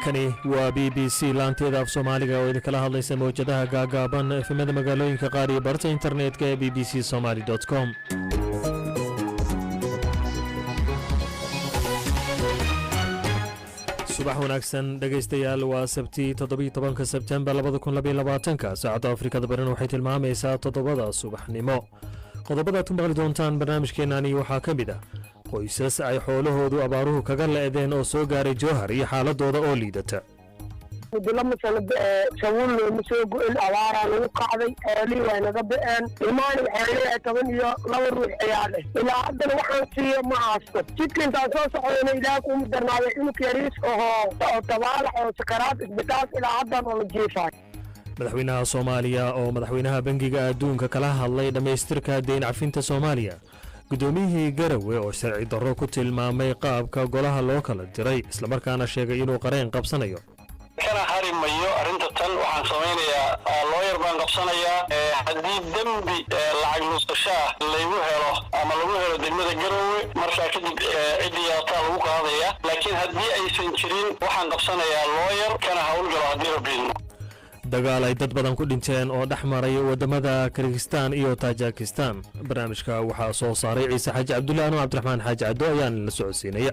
halkani waa BBC laanteeda af Soomaaliga oo idinkala hadlaysa mowjadaha gaagaaban efemada magaalooyinka qaar iyo barta internetka ee bbcsomali.com. subax wanaagsan dhagaystayaal, waa sabti 17 Sebtembar 2022 saacadda Afrikada Bari waxay tilmaamaysaa 7 subaxnimo. qodobada aad maqli doontaan barnaamijkeenani waxaa ka mid ah qoysas ay xoolahoodu abaaruhu kaga le'deen oo soo gaaray Jowhar iyo xaaladooda oo liidata. لما سنبدأ سوون مسوق الأوارا وقعدي لي وين قبل المال حاليا كمان لو نروح عياله إلى عبد الوحيد في معاصر جدا تاسوس عيني إلىكم درنا يحمك يريس أو طوالع أو سكرات بتاس إلى عبد الجيفات. madaxweynaha Soomaaliya oo madaxweynaha bangiga adduunka kala hadlay dhamaystirka deyn cafinta Soomaaliya. gudoomiyihii Garowe oo sharci darro ku tilmaamay qaabka golaha loo kala diray isla markaana sheegay inuu qareen qabsanayo. kana harimayo arinta tan waxaan sameeynaa lawyer baan qabsanayaa hadii dambi lacag nusashaa lagu helo ama lagu helo degmada Garowe markaa kadib cidiyaata lagu qaadaya laakiin hadii aysan jirin waxaan qabsanayaa lawyer kana hawlgalo hadii rabin. dagaal ay dad badan ku dhinteen oo dhaxmaray wadamada Kyrgyzstan iyo Tajikistan. barnaamijka waxaa soo saaray Ciise Xaaji Cabdullaahi iyo Cabdiraxmaan Xaaji Caddo ayaan la socodsiinaya.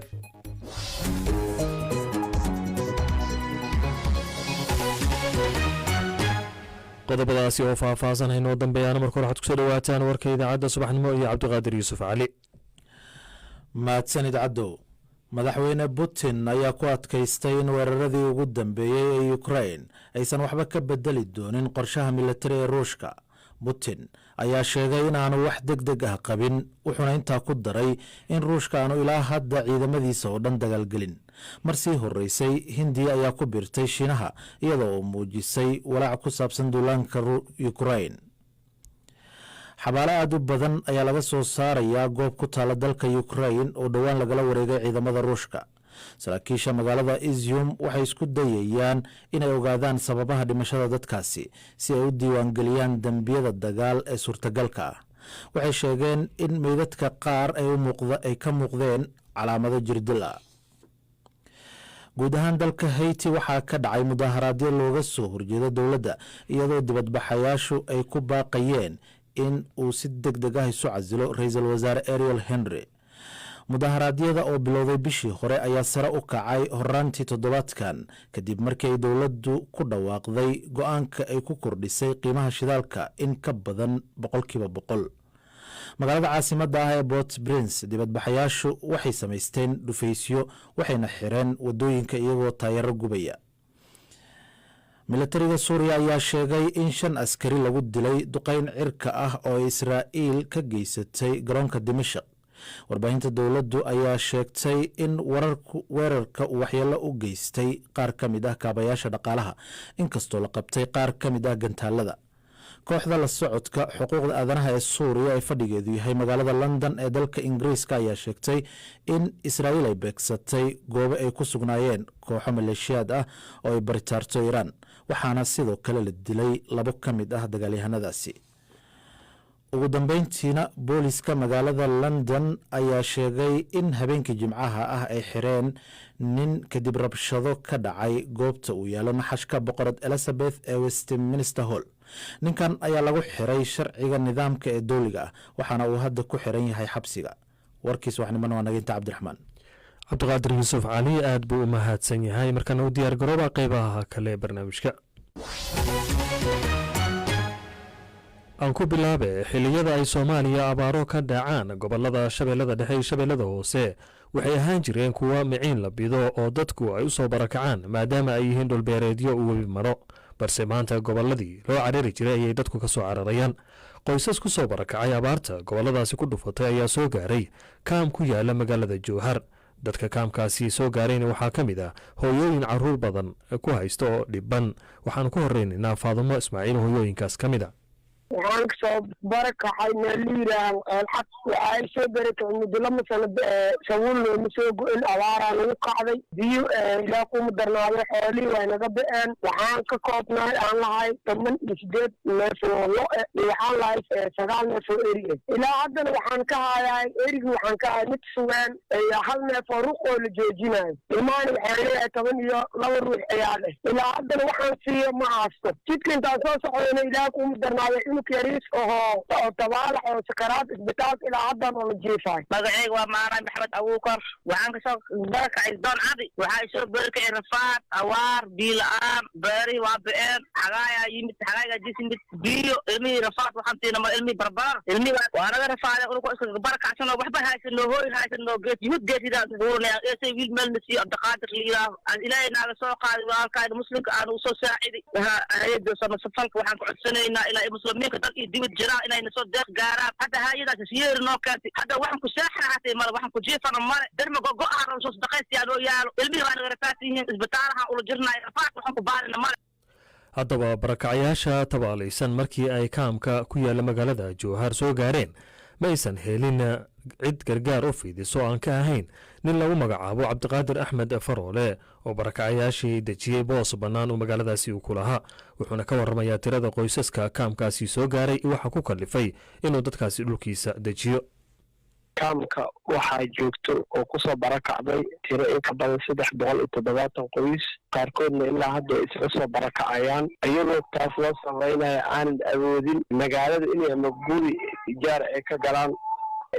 qodobadaasi oo faahfaahsan haynoo dambeeyaan marka hore waxaad kusoo dhawaataan warka idaacadda subaxnimo iyo Cabdiqaadir Yuusuf Cali. mahadsanid Caddow. madaxweyne Putin ayaa ku adkaystay in weeraradii ugu dambeeyey ee Ukraine aysan waxba ka bedeli doonin qorshaha militari ee Ruushka. Putin ayaa sheegay in aanu wax degdeg ah qabin, wuxuuna intaa ku daray in Ruushka aanu ilaa hadda ciidamadiisa oo dhan dagaalgelin. marsii horeysay Hindiya ayaa ku birtay Shiinaha iyadoo muujisay walaac ku saabsan duulaanka Ukraine. xabaalo aad u badan ayaa laga soo saarayaa goob ku taala dalka Ukraine oo dhowaan lagala wareegay ciidamada Ruushka. saraakiisha magaalada Izium waxay isku dayayaan inay ogaadaan sababaha dhimashada dadkaasi si ay u diiwaangeliyaan dambiyada dagaal ee suurtagalka ah. waxay sheegeen in meydadka qaar ay ka muuqdeen calaamado jirdil ah. guud ahaan dalka Haiti waxaa ka dhacay mudaharaadyo looga soo horjeedo dowladda iyadoo dibadbaxayaashu ay ku baaqayeen in uu si degdeg ah isu casilo ra'iisul wasaare Ariel Henry. mudaharaadyada oo bilowday bishii hore ayaa sare u kacay horaantii toddobaadkan kadib markii dowladdu ku dhawaaqday go'aanka ay ku kordhisay qiimaha shidaalka in ka badan 100%. magaalada caasimadda ah ee Port-au-Prince dibadbaxayaashu waxay samaysteen dhufaysyo waxayna xireen wadooyinka iyagoo taayaro gubaya. militariga Suuriya ayaa sheegay in 5 askari lagu dilay duqeyn cirka ah oo Israa'iil ka geysatay garoonka Dimashq. warbaahinta dowladdu ayaa sheegtay in weerarka uu waxyeello u geystay qaar ka mid ah kaabayaasha dhaqaalaha inkastoo la qabtay qaar ka mid ah gantaalada. kooxda la socodka xuquuqda aadanaha ee Suuriya ee fadhigeedu yahay magaalada London ee dalka Ingiriiska ayaa sheegtay in Israa'iil ay beegsatay goobo ay ku sugnaayeen kooxo maleeshiyaad ah oo ay baritaarto Iiraan, waxaana sidoo kale la dilay 2 ka mid ah dagaalyahanadaasi. ugu dambeyntiina booliska magaalada London ayaa sheegay in habeenkii Jimcaha ah ay xireen nin kadib rabshado ka dhacay goobta uu yaalo naxashka boqorad Elizabeth ee Westminster Hall. ninkan ayaa lagu xiray sharciga nidaamka ee dowliga ah waxaana uu hadda ku xiran yahay xabsiga. warkiis waxnimana waa naginta Cabdiraxmaan. Cabdiqaadir Yuusuf Cali aad buu u mahadsan yahay. markana u diyaar garooba qaybaha kale ee barnaamijka. aan ku bilaabe xilliyada ay Soomaaliya abaaro ka dhacaan gobolada Shabeellada Dhexe iyo Shabeellada Hoose waxay ahaan jireen kuwa miciin la bido oo dadku ay u soo barakacaan maadaama ay yihiin dhul beereedyo u webi maro, balse maanta goboladii loo carari jiray ayay dadku ka soo cararayaan. qoysas ku soo barakacay abaarta goboladaasi ku dhufatay ayaa soo gaaray kaam ku yaala magaalada Jowhar. dadka kaamkaasi soo gaarayna waxaa ka mid ah hooyooyin caruur badan ku haysta oo dhiban. waxaan ku horeynaynaa Faadumo Ismaaciil hooyooyinkaas ka mid ah. waxaan kasoo barakacay meeliiraan eelxad waxaa soo barakacay muddo lama sano sawul looma soo go-in abaaraa lagu kacday biyo ilaa kuma darnaado xoolihii way naga be-een waxaan ka koobnahay aan lahay 18 neef oo lo iyo waxaan lahay 9 neef oo eri ilaa haddana waxaan ka hayahay erigi waxaan ka hahay mid sugaan iyo 1 neef oo ruq oo la joojinayo ilmaani waxaa leeyahay 12 ruux ayaa leh ilaa haddana waxaan siiyo ma haasto jidka intaan soo socdayna ilaa kuma darnaado cunug yariis oo tabaalax oo sakaraad isbitaalka ilaa haddana la jiifaay magacayga waa maaraan maxamed abuukar waxaan kasoo barakacay doon cadi waxaa soo barakacay rafaad awaar biila-aan beeri waa be-een xagaayaa yimid xagaayaa jisimid biyo ilmihii rafaad waxaan tiina mar ilmihii barbaar ilmihii waa naga rafaadeen unuku iska barakacsan oo waxba haysan oo hooy haysan oo geed yimid geesidaa guurinayaan eesay wiil meel nasiyo abdiqaadir liilaaho ilaahay naaga soo qaaday walaalkaayna muslimka aan ugu soo saacidi hay-adda samafalka waxaan ku codsanaynaa ilaa muslimiinka dal iyo dibad jiraan inayna soo deeq gaaraan hadda hay-adaas isyeeri noo keentay hadda waxaan ku saaxana hatay male waxaan ku jiifana male derma gogo-aan oo soo sadaqaystiyaa loo yaalo ilmihii waa naga rafaadsan yihiin isbitaalahaan ula jirnaayo rafaad waxaan ku baarina male haddaba barakacyaasha tabaalaysan markii ay kaamka ku yaalla magaalada jowhar soo gaareen ma aysan helin cid gargaar u fiidiso aan ka ahayn nin lagu magacaabo cabdiqaadir axmed faroole oo barakacyaashii dejiyey boos bannaan uu magaaladaasi uu ku lahaa wuxuuna ka warramayaa tirada qoysaska kaamkaasi soo gaaray waxa ku kallifay inuu dadkaasi dhulkiisa dejiyo kaamka waxaa joogto oo kusoo barakacday tiro in ka badan 370 qoys qaarkoodna ilaa hadda isla soo barakacayaan iyadoo taas loo sameynaya aanan awoodin magaalada inay ama guri ijaar ay ka galaan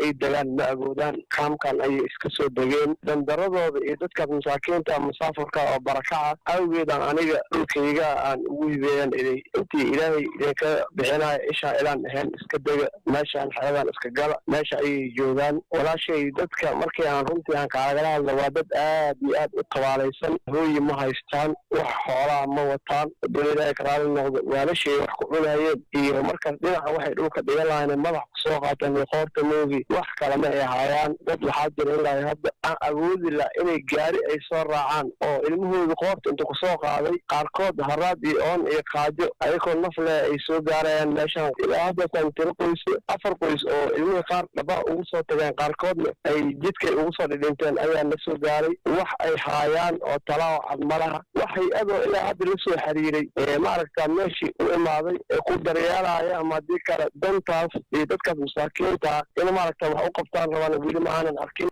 ay degaan ma awoodaan kaamkan ayay iska soo degeen dandaradooda iyo dadkaas masaakiinta musaafirka oo barakaca awgeedaan aniga dhulkayga aan ugu hibeeyaan inay intii ilaahay idinka bixinaya ishaa ilaan ahayn iska dega meeshaan xeedaan iska gala meesha ayay joogaan walaashay dadka markii aan runtii aan kaagala hadla waa dad aad iyo aad u tabaalaysan hooyi ma haystaan wax xoolaha ma wataan dowladaha karaali noqdo waalashay wax ku cunayeen iyo markaas dhinaca waxay dhulka dhigan lahayn madax kusoo qaateen iyo qoorta moogi wax kale ma ay hayaan dad waxaa jira ilaa hadda aan awoodi la inay gaari ay soo raacaan oo ilmahooda qoorta inta kusoo qaaday qaarkood haraad iyo oon iyo qaajo ayagoo naf leh ay soo gaarayaan meeshaan ilaa haddasaan tiro qoys 4 qoys oo ilmihii qaar dhaba ugu soo tageen qaarkoodna ay jidkay ugu soo dhidhinteen ayaa la soo gaaray wax ay haayaan oo talaawo cad malaha waxay adoo ilaa hadda la soo xiriiray maaragtaa meeshii u imaaday ee ku daryeelaya ama haddii kale dantaas iyo dadkaas masaakiinta in maaragta wax u qabtaan rabaan weli ma aanan arkin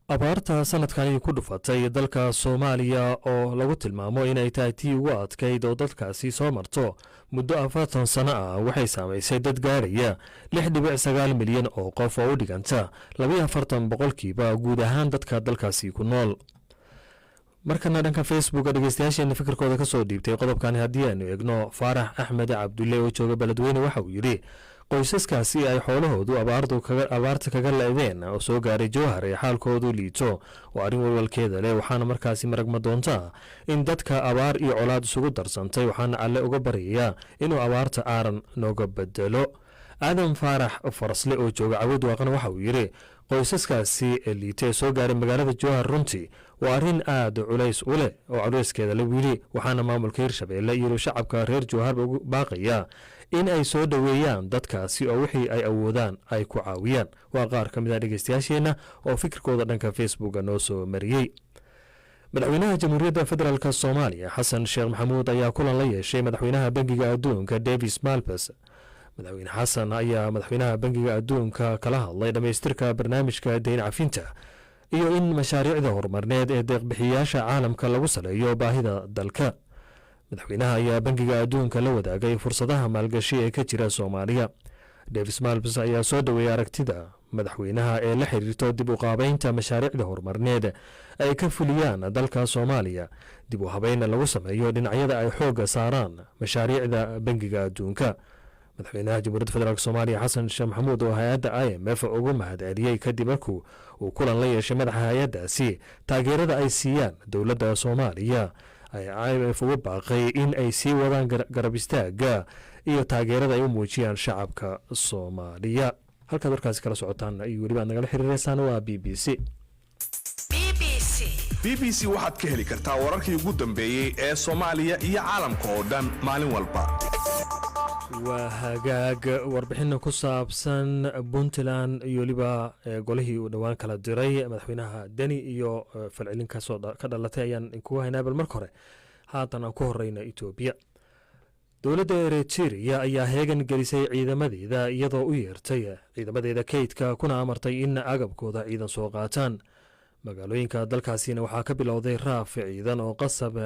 abaarta sanadkani ku dhufatay dalka soomaaliya oo lagu tilmaamo inay tahay tii ugu adkayd oo dadkaasi soo marto muddo 40 sano ah waxay saamaysay dad gaaraya 6.9 milyan oo qof oo u dhiganta 42% guud ahaan dadka dalkaasi ku nool markana dhanka facebook dhegeystayaasheena fikirkooda ka soo dhiibtay qodobkani haddii aanu eegno faarax axmed cabdulle oo jooga beledweyne waxa uu yidhi qoysaskaasi ay xoolahoodu abaarta kaga la-deen oo soo gaaray jowhar ee xaalkoodu liito waa arrin walwalkeeda leh waxaana markaasi maragma doontaa in dadka abaar iyo colaad isugu darsantay waxaana alle uga baryayaa inuu abaarta aaran nooga bedelo aadan faarax farasle oo jooga cawad waaqana waxa uu yidhi qoysaskaasi liita ee soo gaaray magaalada jowhar runtii waa arrin aad culays u leh oo culayskeeda la wili waxaana maamulka hirshabeelle iyo shacabka reer jowhar ugu baaqaya in ay soo dhoweeyaan dadkaasi oo wixii ay awoodaan ay ku caawiyaan waa qaar ka mid ah dhegeystayaasheenna oo fikirkooda dhanka facebooka noo soo mariyey madaxweynaha jamhuuriyadda federaalk soomaaliya xasan sheekh maxamuud ayaa kulan la yeeshay madaxweynaha bangiga adduunka davis malbes madaxweyne xasan ayaa madaxweynaha bangiga adduunka kala hadlay dhammaystirka barnaamijka deyn cafinta iyo in mashaariicda horumarneed ee deeqbixiyayaasha caalamka lagu saleeyo baahida dalka madaxweynaha ayaa bangiga adduunka la wadaagay fursadaha maalgashi ee ka jira soomaaliya davis malbes ayaa soo dhoweeyay aragtida madaxweynaha ee la xiriirto dib u qaabeynta mashaariicda horumarneed ay ka fuliyaan dalka soomaaliya dib u habeynna lagu sameeyo dhinacyada ay xoogga saaraan mashaariicda bangiga adduunka madaxweynaha jamhuuriyadda federaalk soomaaliya xasan sheekh maxamuud oo hay-adda IMF ugu mahadceliyey kadib markuu uu kulan la yeeshay madaxa hay-addaasi taageerada ay siiyaan dowladda soomaaliya ay IMF ugu baaqay in ay sii wadaan garab istaaga iyo taageerada ay u muujiyaan shacabka soomaaliya halkaad warkaasi kala socotaan iyo weliba aad nagala xiriireysaan waa b b c waxaad ka heli kartaa wararkii ugu dambeeyey ee soomaaliya iyo caalamka oo dhan maalin walba waa hagaag warbixina ku saabsan puntland iyo weliba golihii uu dhowaan kala diray madaxweynaha deni iyo falcelin ka dhalatay ayaan inkugu haynaa bal marka hore haatan aan ku horeyna etoobiya dowladda eritrea ayaa heegan gelisay ciidamadeeda iyadoo u yeertay ciidamadeeda kaydka kuna amartay in agabkooda ciidan soo qaataan magaalooyinka dalkaasina waxaa ka bilowday raaf ciidan oo qasab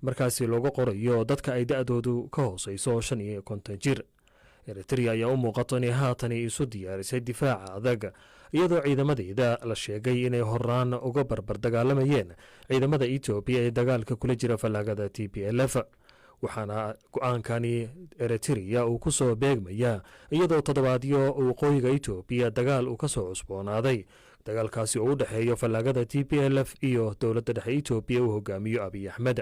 markaasi looga qorayo dadka ay da-doodu ka hooseyso 55 jir eritrea ayaa u muuqato inay haatani isu diyaarisay difaaca adag iyadoo ciidamadeeda la sheegay inay horaan uga barbar dagaalamayeen ciidamada etoobiya ee dagaalka kula jira fallaagada t p l f waxaana go-aankani eritrea uu ku soo beegmaya iyadoo toddobaadyo waqooyiga etoobiya dagaal uu ka soo cusboonaaday dagaalkaasi oo u dhexeeyo fallaagada t p l f iyo dowladda dhexe etoobiya uu hogaamiyo abiy axmed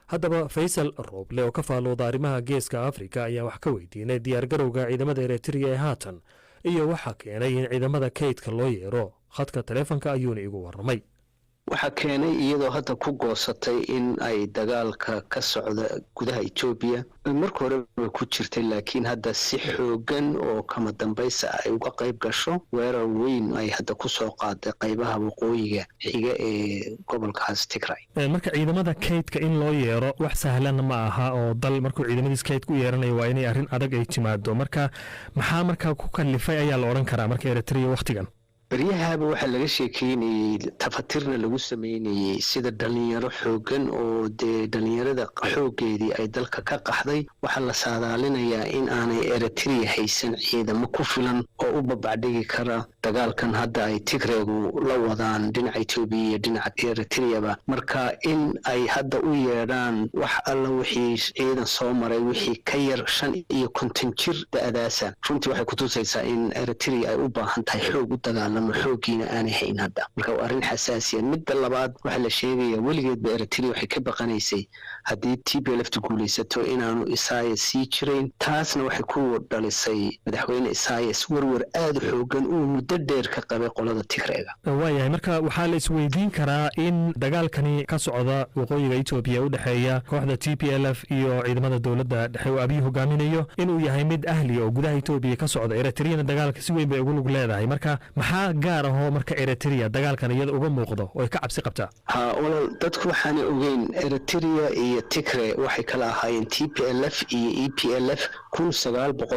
haddaba faysal rooble oo ka faalooda arrimaha geeska afrika ayaa wax ka weydiinay diyaargarowga ciidamada eritrea ee haatan iyo waxaa keenay in ciidamada kaydka loo yeero khadka taleefonka ayuuna igu waramay waxaa keenay iyadoo hadda ku goosatay in ay dagaalka ka socda gudaha etoobiya marka hore way ku jirtay laakiin hadda si xoogan oo kama dambaysa ay uga qayb gasho weerar weyn ay hadda ku soo qaaday qaybaha waqooyiga xiga ee gobolkaas Tigray marka ciidamada kaydka in loo yeero wax sahlan ma aha oo dal markuu ciidamadiis kaydku yeeranayo waa inay arrin adag ay timaado marka maxaa markaa ku kalifay ayaa la oran karaa marka Eritrea waqtigan baryahaaba waxaa laga sheekeynayay tafatirna lagu sameynayay sida dhalinyaro xoogan oo dee dhalinyarada xoogeedii ay dalka ka qaxday waxaa la saadaalinayaa in aanay Eritrea haysan ciidamo ku filan oo u babacdhigi kara dagaalkan hadda ay Tigreegu la wadaan dhinaca Ethiopia iyo dhinaca Eritreaba marka in ay hadda u yeedhaan wax alla wixii ciidan soo maray wixii ka yar 55 jir da'daasa runtii waxay ku tusaysaa in Eritrea ay u baahan tahay xoog u dagaal xoogiina aanay hayn hadda marka waa arrin xasaasiya midda labaad waxaa la sheegayaa weligeedba Eritrea waxay ka baqanaysay haddii TPLF guulaysato inaanu Isaias sii jirayn taasna waxay ku dhalisay madaxweyne Isaias warwar aad u xoogan uu muddo dheer ka qabay qolada Tigreega waayahay marka waxaa la isweydiin karaa in dagaalkani ka socda waqooyiga Ethiopia u dhaxeeya kooxda TPLF iyo ciidamada dowladda dhexe oo Abiy hogaaminayo inuu yahay mid ahli oo gudaha Ethiopia ka socda Eritrea dagaalka si weyn bay ugu lug leedahay marka maxaa gaar ah marka Eritrea dagaalkan iyada uga muuqdo oo ay ka cabsi qabtaa walaal dadku waxaan ogeyn Eritrea iyo Tigray waxay kala ahaayeen TPLF iyo EPLF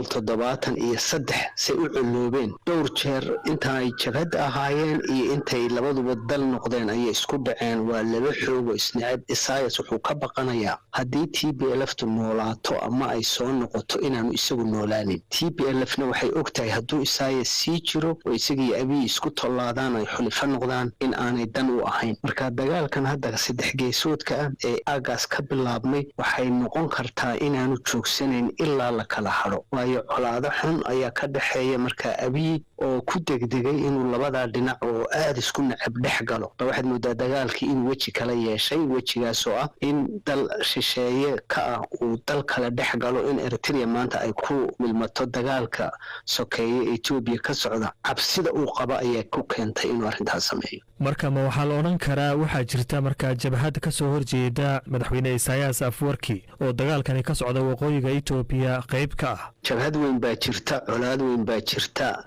1973 say u culuubeen dhowr jeer inta ay jabhad ahaayeen iyo intay labaduba dal noqdeen ayay isku dhaceen waa laba xoog oo isnacab Isaias wuxuu ka baqanayaa haddii TPLF noolaato ama ay soo noqoto inaanu isagu noolaanin TPLFna waxay ogtahay hadduu Isaias sii jiro oo isagii Abiy isku tollaadaan ay xulifo noqdaan in aanay dan u ahayn marka dagaalkan hadda saddex geesoodka ah ee aagaas ka bilaabmay waxay noqon kartaa inaanu joogsanayn ilaa la kala haro waayo colaado xun ayaa ka dhaxeeya marka Abiy oo ku degdegay inuu labada dhinac oo aad isku nacab dhex galo waxaad moodaa dagaalkii inuu weji kala yeeshay wejigaas oo ah in dal shisheeye ka ah uu dal kala dhex galo in Eritrea maanta ay ku milmato dagaalka sokeeye Ethiopia ka socda cabsida uu qaba ayaa ku keentay inuu arrintaas sameeyo marka ma waxaa la oran karaa waxaa jirta marka jabhad ka soo horjeeda madaxweyne Isaias Afwerki oo dagaalkani ka socda waqooyiga Ethiopia qayb ka ah jabhad weyn baa jirta colaad weyn baa jirta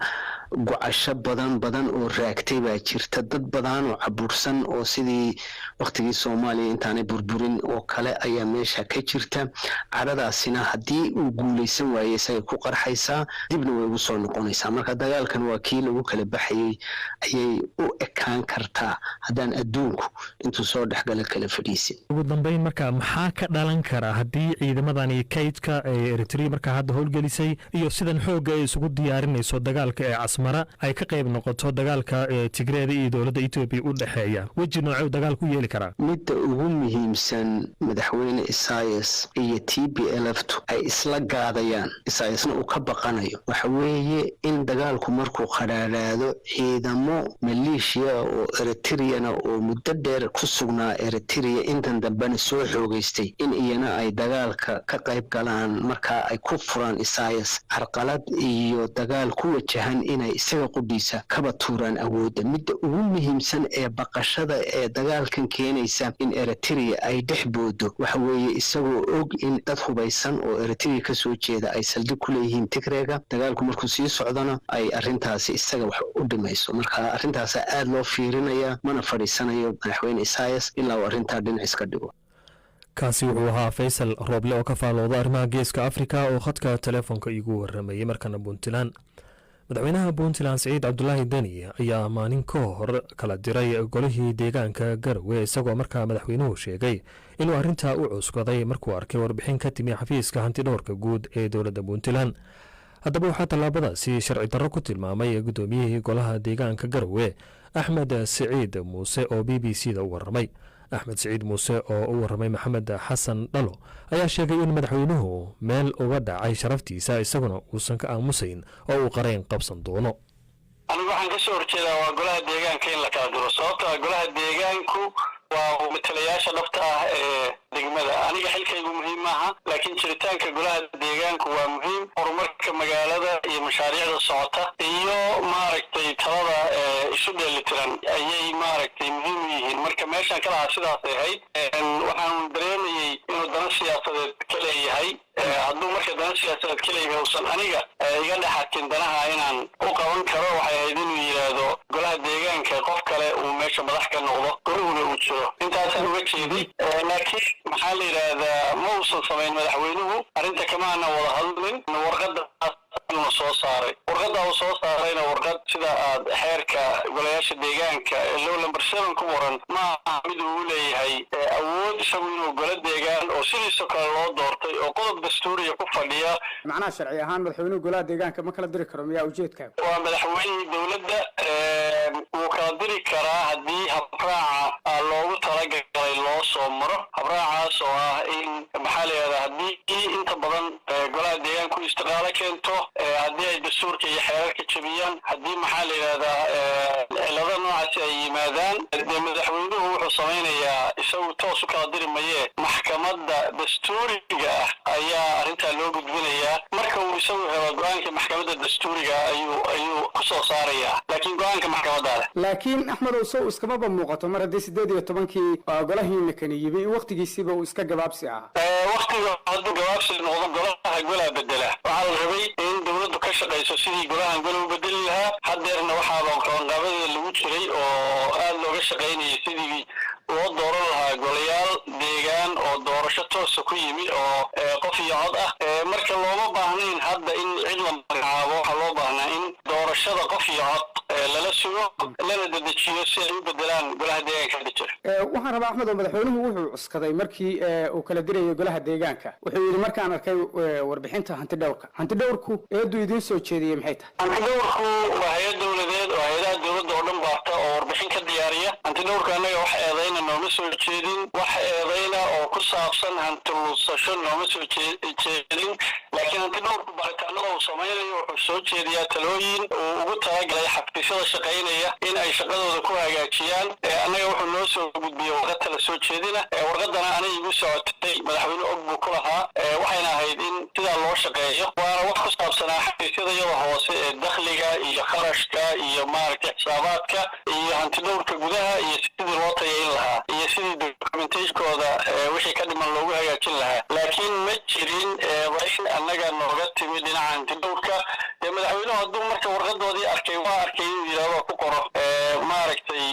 gocasho badan oo raagtay baa jirta dad badan oo cabursan oo sidii waqtigii Soomaaliya intaanay burburin oo kale ayaa meesha ka jirta caradaasina haddii uu guulaysan waayay isaga ku qarxaysaa dibna way ugu soo noqonaysaa marka dagaalkan waa kii lagu kala baxayay ayay u ekaan kartaa haddaan adduunku intuu soo dhexgala kala fadhiisin ugu dambeyn marka maxaa ka dhalan kara haddii ciidamadani kaydka ee Eritrea marka hadda howlgelisay iyo sidan xoogga ay isugu diyaarinayso dagaalka ee Asmara ay ka qayb noqoto dagaalka Tigreeda iyo dowladda Ethiopia u dhaxeeya waji nooc dagaalku yeeli karaa midda ugu muhiimsan madaxweyne Isaias iyo TPLF ay isla gaadayaan Isaiasna uu ka baqanayo waxa weeye in dagaalku markuu qaraaraado ciidamo maleeshiya oo Eritreana oo muddo dheer ku sugnaa Eritrea intan dambana soo xoogaystay in iyana ay dagaalka ka qayb galaan marka ay ku furaan Isaias carqalad iyo dagaal ku wajahan inay isaga qudhiisa kaba tuuraan awoodda midda ugu muhiimsan ee baqashada ee dagaalkan keenaysa in eritrea ay dhex boodo waxa weeye isagoo og in dad hubaysan oo eritrea ka soo jeeda ay saldhig ku leeyihiin tigreega dagaalku markuu sii socdona ay arrintaasi isaga wax u dhimayso marka arrintaasa aad loo fiirinaya mana fadhiisanayo madaxweyne isayas ilaa uu arrintaa dhinac iska dhigo kaasi wuxuu ahaa faysal rooble oo ka faalooda arrimaha geeska afrika oo khadka teleefonka igu waramayay markana puntland madaxweynaha puntland siciid cabdulaahi deni ayaa maalin ka hor kala diray golihii deegaanka garowe isagoo markaa madaxweynuhu sheegay inuu arrintaa u cuskaday markuu arkay warbixin ka timi xafiiska hantidhowrka guud ee dowladda puntland haddaba waxaa tallaabadaasi sharci darro ku tilmaamay guddoomiyihii golaha deegaanka garowe axmed siciid muuse oo b b c da u warramay axmed siciid muuse oo u warramay maxamed xasan dhalo ayaa sheegay in madaxweynuhu meel uga dhacay sharaftiisa isaguna uusan ka aamusayn oo uu qarayn qabsan doono anigu waxaan ka soo horjeedaa waa golaha deegaanka in la kala diro sababtoo golaha deegaanku waa matalayaasha dhabta ah ee degmada aniga xilkaygu muhiim maaha laakiin jiritaanka golaha deegaanku waa muhiim horumarka magaalada iyo mashaariicda socota iyo maaragtay talada isu dheelitiran ayay maaragtay muhiim u yihiin marka meeshaan ka lahaa sidaasay ahayd waxaan dareemayey inuu dana siyaasadeed ka leeyahay hadduu marka dana siyaasadeed ka leeyahay uusan aniga iga dhexarkin danaha inaan u qaban karo waxay ahayd inuu yidhaahdo golaha deegaanka qof kale uu meesha madax ka noqdo golahuna uu jiro intaasaan uga jeeday laakiin maxaa la yidhaahdaa ma uusan samayn madaxweynuhu arrinta kamaana wada hadlin warqadaas inuu soo saaray warqadda uu soo saarayna warqad sida aad xeerka golayaasha deegaanka ee low number 7 ku waran ma aha mid uu leeyahay awood isagu inuu golo deegaan oo sidiisoo kale loo doortay oo qodob dastuuriya ku fadhiya macnaha sharci ahaan madaxweynuhu golaha deegaanka ma kala diri karo miyaa ujeedkaaga waa madaxweynihii dowladda wuu kala diri karaa haddii habraaca loogu talagalay loo soo maro habraacaas oo ah in maxaa la yidhahdaa haddii inta badan golaha deegaanku istiqaalo keento haddii ay dastuurka iyo xeerarka jebiyaan haddii maxaa la yidhahdaa cilado noocaasi ay yimaadaan dee madaxweynuhu wuxuu samaynayaa isagu toos u kala diri mayee maxkamadda dastuuriga ah ayaa arrintaa loo gudbinayaa marka uu isagu helo go-aanka maxkamadda dastuuriga ayuu ku soo saarayaa laakiin go-aanka maxkamadda leh laakiin axmedow sow iskamaba muuqato mar haddii 18 golahiina kani yimi in waqtigiisiiba uu iska gabaabsi ahaa waqtiga hadduu gabaabsi noqdo golaha bedela waxaa la rabay in dowladdu ka shaqayso sidii golahan gol u bedeli lahaa haddeerna waxaaba qabanqaabadeeda lagu jiray oo aad looga shaqaynayay sidii loo dooran lahaa golayaal deegaan oo doorasho toosa ku yimi oo qof iyo cod ah marka looma baahnayn hadda in cid la magacaabo waxaa loo baahnaa in doorashada qof iyo cod lala sugo lana dedejiyo si ay u bedelaan golaha deegaanka hadda jira waxaan rabaa axmed oo madaxweynuhu wuxuu cuskaday markii uu kala dirayay golaha deegaanka wuxuu yidhi markaan arkay warbixinta hantidhowrku eedu idiin soo jeediyey maxay tahay hantidhowrku waa hay-ad dowladeed oo hay-adaha dowladda oo dhan baarta oo warbixin ka diyaariya hantidhowrka annaga wax eedayna nooma soo jeedin wax eedayna oo ku saabsan hantiluusasho nooma soo jeedin laakiin hantidhowrku baaritaanada uu samaynayo wuxuu soo jeediyaa talooyin uu ugu talagalay xafiisyada shaqaynaya in ay shaqadooda ku hagaajiyaan annaga wuxuu noo soo gudbiyey warqad tala soo jeedina warqadana anay igu socotay madaxweyne og buu ku lahaa waxayna ahayd in sidaa loo shaqeeyo waana wax ku saabsanaa xafiisyada iyada hoose ee dakhliga iyo kharashka iyo maaragtay xisaabaadka iyo hantidhowrka gudaha iyo sidii loo tayayn lahaa iyo sidii documentagekooda wixii ka dhiman loogu hagaajin lahaa laakiin ma jirin in annaga nooga timi dhinaca hantidhowrka dee madaxweynuhu hadduu marka warqadoodii arkay waa arkay inuu yidhahdo ku qoro maaragtay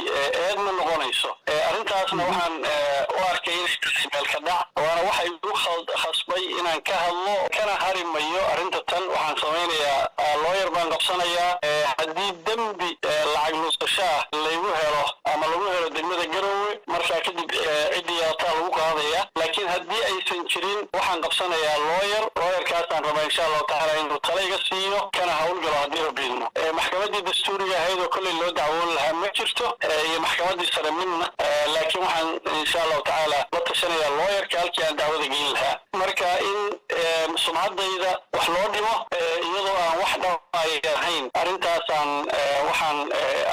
eed ma noqonayso arrintaasna waxaan u arkay inay tahay meelka dhac waana waxa igu khasbay inaan ka hadlo kana hari mayo arrinta tan waxaan samaynayaa looyar baan qabsanayaa haddii dembi lacag nuusasho ah laygu helo ama lagu helo degmada garowe markaa kadib ciddii yaataa lagu qaadaya laakiin haddii aysan jirin waxaan qabsanayaa looyarkaasaan rabaa insha allahu tacaala inuu tala iga siiyo kana hawlgalo haddii rabiidno maxkamaddii dastuuriga ahayd oo kolley loo dacwoon lahaa ma jirto iyo maxkamaddii sare midna laakiin waxaan insha allahu tacaala la tashanayaa looyarka halkii aan dacwada geyn lahaa marka in sumcaddayda wax loo dhimo iyadoo aan wax dhawaaya ahayn arrintaasaan waxaan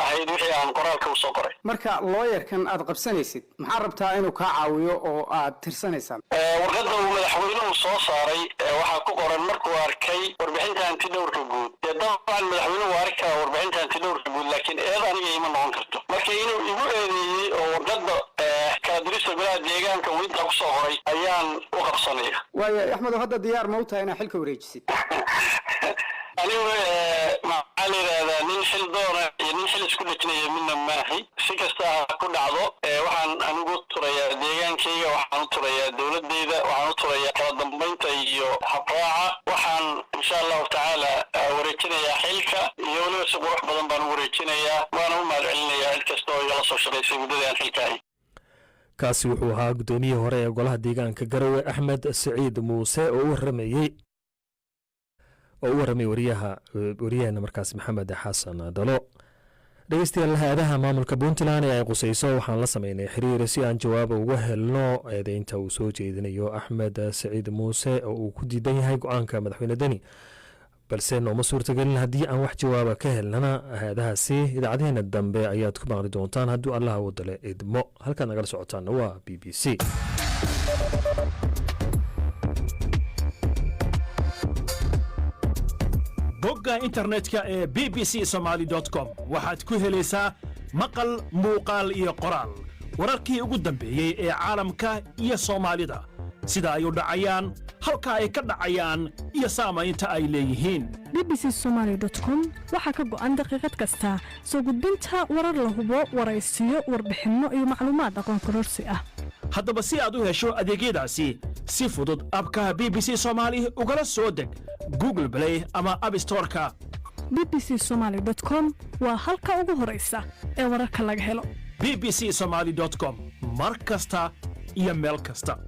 ahayd wixii aan qoraalka usoo qoray marka looyarkan aad qabsanaysid maxaa rabtaa inuu kaa caawiyo oo aad tirsanaysaan warqadda uu madaxweynuhu soo saaray waxaa ku qoran markuu arkay warbixinta hantidhowrka guud dee dabcan madaxweynuhu arkaa warbixinta axmedow hadda diyaar ma u tahay inaad xilka wareejisid anigu maxaa la yidhahdaa nin xil doona iyo nin xil isku dhejinaya midna maahi si kasta ha ku dhacdo waxaan anigu turayaa deegaankayga waxaan u turayaa dowladayda waxaan u turayaa kala dambaynta iyo habraaca waxaan insha allahu tacaala wareejinayaa xilka iyo weliba si qurux badan baan u wareejinayaa waana u mahadcelinayaa cid kasta oo igala soo shaqaysay muddadii aan xilka hay kaasi wuxuu ahaa guddoomiyihii hore ee golaha deegaanka garowe axmed siciid muuse oo u waramayey wariyaheenna markaas maxamed xasan dhalo dhegeystayaal hay-adaha maamulka puntland ee ay qusayso waxaan la sameynay xiriir si aan jawaab uga helno eedeynta uu soo jeedinayo axmed siciid muuse oo uu ku diidan yahay go-aanka madaxweyne deni balse nooma suurtagelin haddii aan wax jawaaba ka helnana hay-adahaasi idaacadeena dambe ayaad ku maqli doontaan hadduu allaha wadale idmo halkaad nagala socotaana waa b b c bogga internetka ee bbcsomali.com waxaad ku helaysaa maqal muuqaal iyo qoraal wararkii ugu dambeeyey ee caalamka iyo soomaalida sida ay u dhacayaan halka ay ka dhacayaan iyo saamaynta ay leeyihiin bbcsomali.com waxaa ka go'an daqiiqad kasta soo gudbinta warar la hubo waraysiyo warbixinno iyo macluumaad aqoon kororsi ah haddaba si aad u hesho adeegyadaasi si fudud abka bbc somali ugala soo deg google play ama abstoreka bbcsomali.com waa halka ugu horaysa ee wararka laga helo bbcsomali.com mar kasta iyo meel kasta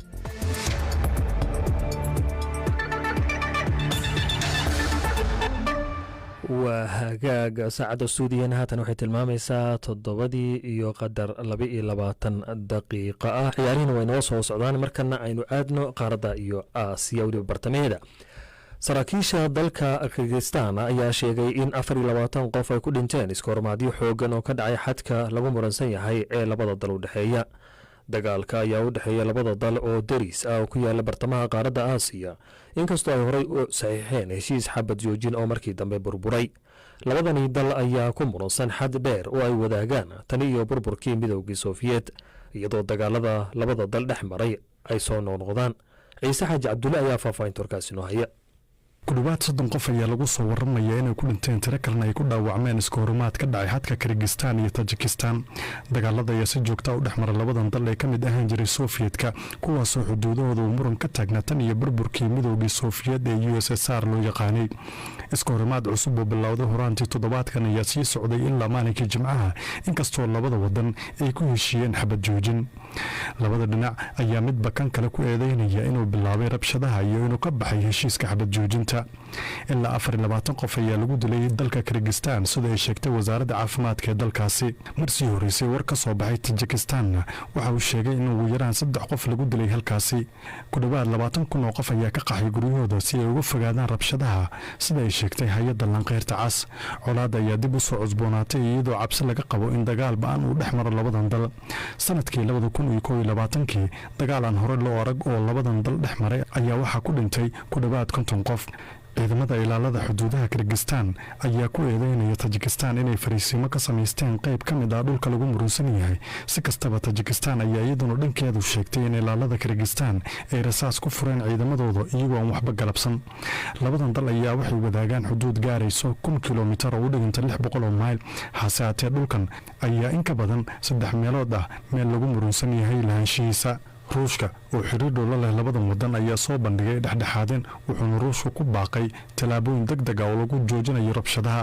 waa hagaag saacadda stuudiyana haatan waxay tilmaamaysaa 7:22 daqiiqo ah ciyaarihina way noo soo socdaan markana aynu aadno qaaradda iyo aasiya weliba bartamaheeda saraakiisha dalka kirgistan ayaa sheegay in 24 qof ay ku dhinteen iskoormaadyo xoogan oo ka dhacay xadka lagu muransan yahay ee labada dal u dhexeeya dagaalka ayaa u dhexeeya labada dal oo deris ah oo ku yaala bartamaha qaaradda aasiya inkastoo ay horey u saxiixeen heshiis xabad joojin oo markii dambe burburay labadani dal ayaa ku muransan xad dheer oo ay wadaagaan tani iyo burburkii midowgii sofiyeet iyadoo dagaalada labada dal dhex maray ay soo noqnoqdaan ciise xaaji cabdulle ayaa faahfaahinta warkaasi noo haya ku dhowaad 30 qof ayaa lagu soo waramaya inay ku dhinteen tiro kalena ay ku dhaawacmeen iskahorimaad ka dhacay xadka kirgistan iyo tajikistan dagaalada ayaa si joogta u dhex mara labadan dal ee ka mid ahaan jiray sofiyeetka kuwaasoo xuduudahooda uu muran ka taagnaa tan iyo burburkii midowgii sofiyeed ee USSR loo yaqaanay iskahorimaad cusub oo bilowday horaantii toddobaadkan ayaa sii socday ilaa maalinkii jimcaha inkastoo labada wadan ay ku heshiiyeen xabad joojin labada dhinac ayaa midba kan kale ku eedeynaya inuu bilaabay rabshadaha iyo inuu ka baxay heshiiska xabad joojinta ilaa 24 qof ayaa lagu dilay dalka kirgistan sida ay sheegtay wasaaradda caafimaadka ee dalkaasi marsii horeysay war ka soo baxay tajikistan waxa uu sheegay in ugu yaraan 3 qof lagu dilay halkaasi ku dhowaad 20 kun oo qof ayaa ka qaxay guryahooda si ay uga fogaadaan rabshadaha sida ay sheegtay hay-adda lanqeyrta cas colaadda ayaa dib u soo cusboonaatay iyadoo cabsi laga qabo in dagaal ba-an uu dhex maro labadan dal sanadkii 2021 dagaal aan hore loo arag oo labadan dal dhex maray ayaa waxaa ku dhintay ku dhowaad 50 qof ciidamada ilaalada xuduudaha kirgistan ayaa ku eedeynaya tajikistan inay fariisiimo ka samaysteen qayb ka mid ah dhulka lagu murunsan yahay si kastaba tajikistan ayaa iyaduna dhankeedu sheegtay in ilaalada kirgistan ay rasaas ku fureen ciidamadooda iyagoo aan waxba galabsan labadan dal ayaa waxay wadaagaan xuduud gaarayso 1,000 kilomitar oo u dhiganta 600 mayl hase haatee dhulkan ayaa in ka badan 3 meelood ah meel lagu murunsan yahay lahaanshihiisa ruushka oo xiriir dhow la leh labadan wadan ayaa soo bandhigay dhexdhexaadin wuxuuna ruushku ku baaqay tallaabooyin degdeg ah oo lagu joojinayo rabshadaha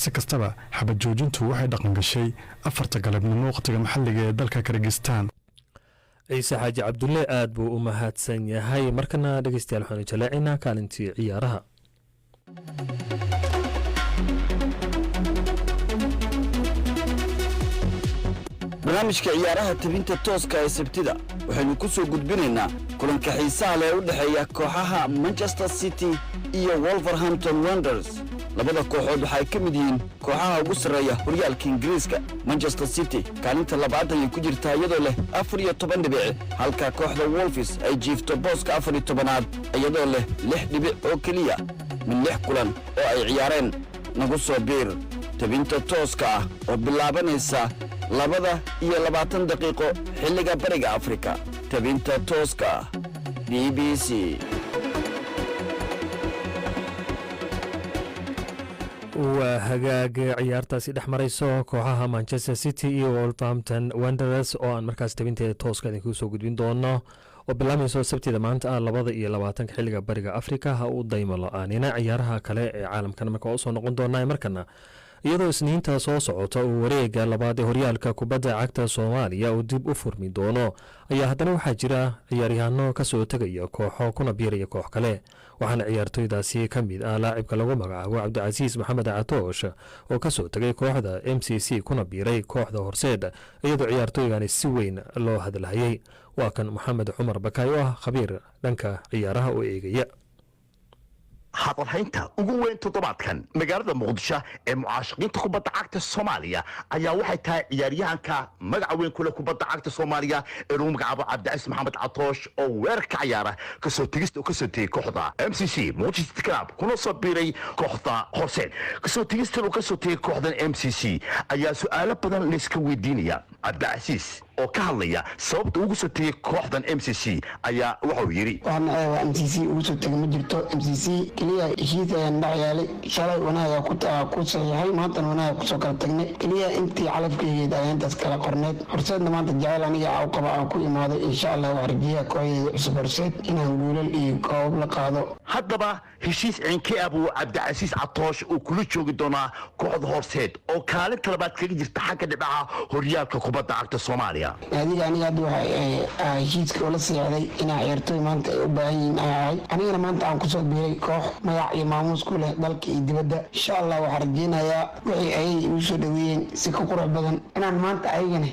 si kastaba xabad joojintu waxay dhaqan gashay 4 galabnimo waqtiga maxalliga ee dalka kirgistan ciise xaaji cabdulle aad buu u mahadsan yahay markana dhegeystayaal waxaanu jaleecinaa kaalintii ciyaaraha barnaamijka ciyaaraha tabinta tooska ee sabtida waxaynu ku soo gudbinaynaa kulanka xiisaha leh u dhexeeya kooxaha Manchester City iyo Wolverhampton Wanderers labada kooxood waxay ka mid yihiin kooxaha ugu sarreeya horyaalka Ingiriiska Manchester City kaalinta labaad ayay ku jirtaa iyadoo leh 14 dhibic halka kooxda Wolves ay jiifto booska 14aad iyadoo leh 6 dhibic oo kaliya min 6 kulan oo ay ciyaareen nagu soo biir tabinta tooska ah oo bilaabanaysa 2 daqiiqo xilliga bariga Afrika tabinta tooska BBC waa hagaag ciyaartaasi dhex marayso kooxaha Manchester City iyo Wolverhampton Wanderers oo aan markaas tabinteeda tooska idinku soo gudbin doono oo bilaamayso sabtida maanta 2:20 xilliga bariga Afrika ha u daymo la'aanina ciyaaraha kale ee caalamkan markaa soo noqon doona markana iyadoo isniinta soo socota uu wareega labaad ee horyaalka kubadda cagta Soomaaliya uu dib u furmi doono ayaa haddana waxaa jira ciyaaryahanno ka soo tagaya kooxo kuna biiraya koox kale waxaana ciyaartoydaasi ka mid ah laacibka lagu magacaabo Cabdicasiis Maxamed Catoosh oo ka soo tagay kooxda MCC kuna biiray kooxda Horseed iyadoo ciyaartoygani si weyn loo hadalhayay waa kan Maxamed Cumar Bakaay oo ah khabiir dhanka ciyaaraha oo eegaya hadalhaynta ugu weyn toddobaadkan magaalada muqdisho ee mucaashaqiinta kubadda cagta Soomaaliya ayaa waxay tahay ciyaaryahanka magaca weyn ku leh kubadda cagta Soomaaliya ee lagu magacaabo Cabdicasiis Maxamed Catoosh oo weerar ka ciyaara ka soo tegista oo ka soo tegay kooxda MCC Manchester Club kuna soo biiray kooxda Horseed ka soo tegista oo ka soo tegay kooxdan MCC ayaa su'aalo badan la iska weydiinaya Cabdicasiis oo ka hadlaya sababta ugu soo tegay kooxdan MCC ayaa wuxuu yiri waxaan MCC ugu soo tegay ma jirto MCC kaliya heshiisayaan dhacayaalay shalay wanaaga ku saxiixay maantana wanaaga ku soo kala tagnay kaliya intii calafkaygeed ayaantaas kala qorneed Horseedna maanta jecel aniga u qaba aan ku imaaday insha Allah wax rajiya kooxda cusub Horseed inaan guulal iyo koob la qaado haddaba heshiis cinkii abu Cabdicasiis Catoosh oo kula joogi doona kooxda Horseed oo kaalinta labaad kaga jirta xagga dhibaca horyaalka kubadda cagta Soomaaliya adiga aniga waxa heshiiska oo la saxiixday inaa ciyaartoy maanta ay u baahan yihiin anigana maanta aan ku soo biiray koox magac iyo maamuus ku leh dalka iyo dibadda insha Allah waxaan rajeynayaa wixii ay u soo dhaweeyeen si ka qurux badan inaan maanta ayagana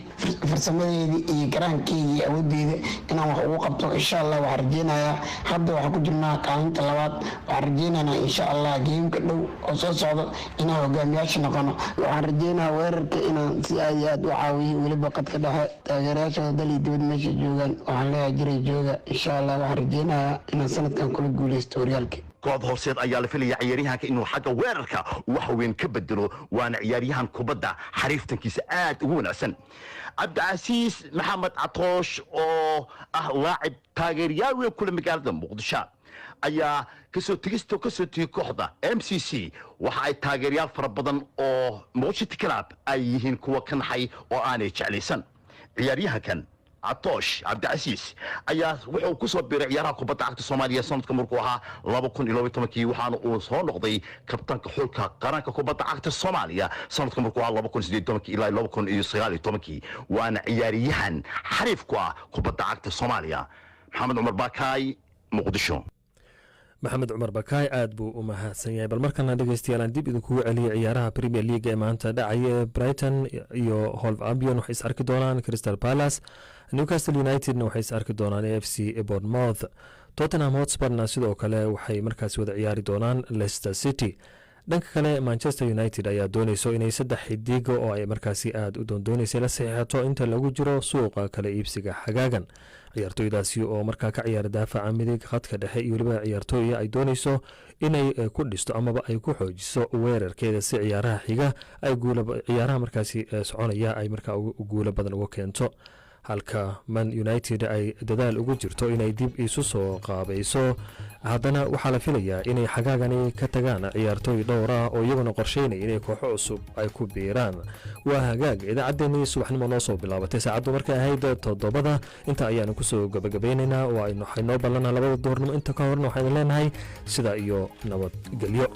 farsamadeedii iyo garaankeyga iyo awoodeeda inaan wax ugu qabto insha Allah waxaan rajeynayaa hadda waxaan ku jirnaa kaalinta labaad waxaan rajeynayaa insha Allah geemka dhow oo soo socdo inaan hogaamiyaasha noqono waxaan rajeynayaa weerarka inaan si aad u caawiyo weliba qadka dhexe taageerayaasha dalka dibadda meesha joogaan waxaan leeyahay jiray jooga insha Allah waxaan rajeynayaa inaan sanadkan kula guuleysto horyaalka kooxda Horseed ayaa la filayaa ciyaaryahanka inuu xagga weerarka wax weyn ka bedelo waana ciyaaryahan kubadda xariiftankiisa aad ugu wanaagsan Cabdicasiis Maxamed Catoosh oo ah laacib taageerayaal weyn kula magaalada Muqdisho ayaa kasoo tegay kooxda MCC waxa ay taageerayaal fara badan oo Manchester Club ay yihiin kuwa ka naxay oo aanay jeclaysan ciyaaryahankan Catoosh Cabdicasiis ayaa wuxuu ku soo biiray ciyaaraha kubadda cagta Soomaaliya sanadka markuu ahaa 2012 waxaana uu soo noqday kabtanka xulka qaranka kubadda cagta Soomaaliya sanadka markuu ahaa 2018 ilaa 2019 waana ciyaaryahan xariif ku ah kubadda cagta Soomaaliya Maxamed Cumar Bakaay Muqdisho maxamed cumar bakaay aad buu u mahadsan yahay bal markana dhegeystayaal aan dib idinkugu celiyay ciyaaraha Premier League ee maanta dhacaya Brighton iyo Wolverhampton waxay is arki doonaan Crystal Palace Newcastle United waxay is arki doonaan AFC Bournemouth Tottenham Hotspur sidoo kale waxay markaas wada ciyaari doonaan Leicester City dhanka kale Manchester United ayaa doonayso inay 3 xidig oo ay markaasi aad u doonayso la saxiixato inta lagu jiro suuqa kala iibsiga xagaagan ciyaartoydaasi oo markaa ka ciyaar daafaca midig khadka dhexe iyo waliba ciyaartooy ay doonayso inay ku dhisto amaba ay ku xoojiso weerarkeeda si ciyaaraha xiga ay ciyaaraha markaasi soconaya ay markaa guulo badan uga keento halka Man United ay dadaal ugu jirto inay dib isu soo qaabayso haddana waxaa la filayaa inay xagaagani ka tagaan ciyaartooy dhowr ah oo iyaguna qorsheynaya inay kooxo cusub ay ku biiraan waa hagaag idaacaddeenii subaxnimo noo soo bilaabatay saacaddu markay ahayd 7 inta ayaanu kusoo gabagabeynaynaa oo waxay noo ballanaa 2 duhurnimo inta ka horna waxaan leenahay sida iyo nabadgelyo